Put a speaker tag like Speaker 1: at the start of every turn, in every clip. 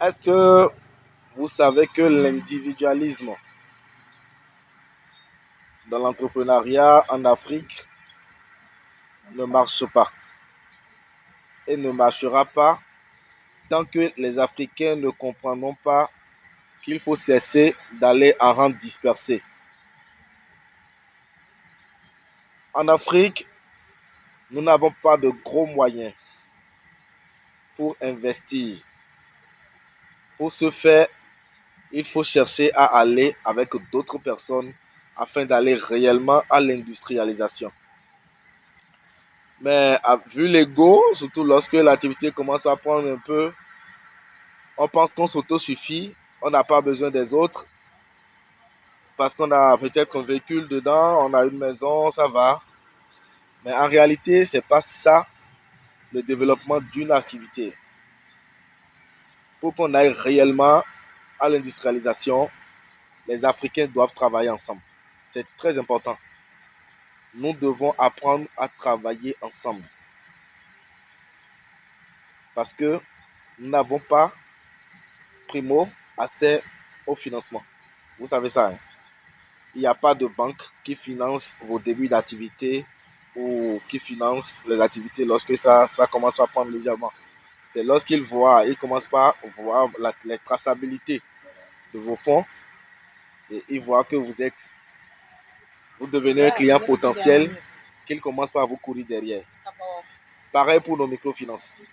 Speaker 1: Est-ce que vous savez que l'individualisme dans l'entrepreneuriat en Afrique ne marche pas et ne marchera pas tant que les Africains ne comprendront pas qu'il faut cesser d'aller en rang dispersé. En Afrique, nous n'avons pas de gros moyens pour investir. Pour ce faire, il faut chercher à aller avec d'autres personnes afin d'aller réellement à l'industrialisation. Mais vu l'ego, surtout lorsque l'activité commence à prendre un peu, on pense qu'on s'autosuffit, on n'a pas besoin des autres parce qu'on a peut-être un véhicule dedans, on a une maison, ça va. Mais en réalité, ce n'est pas ça le développement d'une activité. Pour qu'on aille réellement à l'industrialisation, les Africains doivent travailler ensemble. C'est très important. Nous devons apprendre à travailler ensemble. Parce que nous n'avons pas, primo, accès au financement. Vous savez ça, hein? Il n'y a pas de banque qui finance vos débuts d'activité ou qui finance les activités lorsque ça commence à prendre légèrement. C'est lorsqu'ils voient, ils commencent par voir les traçabilités de vos fonds et ils voient que vous devenez un client potentiel qu'ils commencent par vous courir derrière. Pareil pour nos microfinances.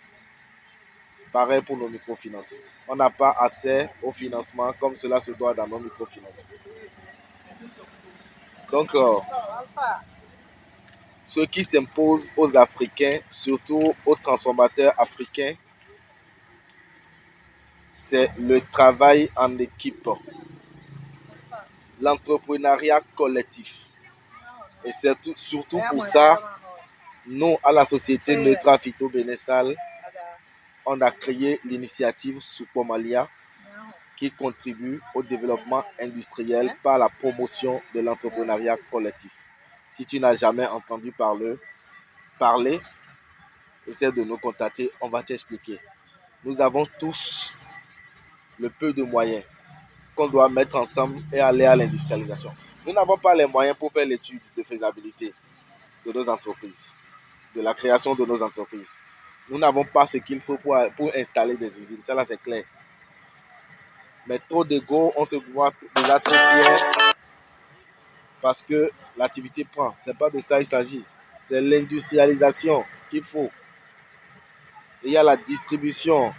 Speaker 1: Pareil pour nos microfinances. On n'a pas accès au financement comme cela se doit dans nos microfinances. Donc, ce qui s'impose aux Africains, surtout aux transformateurs africains, c'est le travail en équipe, l'entrepreneuriat collectif. Et c'est surtout pour ça, nous, à la société Neutra Phyto Bénessal, on a créé l'initiative Supomalia qui contribue au développement industriel par la promotion de l'entrepreneuriat collectif. Si tu n'as jamais entendu parler, essaie de nous contacter, on va t'expliquer. Nous avons tous le peu de moyens qu'on doit mettre ensemble et aller à l'industrialisation. Nous n'avons pas les moyens pour faire l'étude de faisabilité de nos entreprises, de la création de nos entreprises. Nous n'avons pas ce qu'il faut pour installer des usines, ça là c'est clair. Mais trop d'ego, on se voit déjà trop fier parce que l'activité prend. Ce n'est pas de ça qu'il s'agit. C'est l'industrialisation qu'il faut. Et il y a la distribution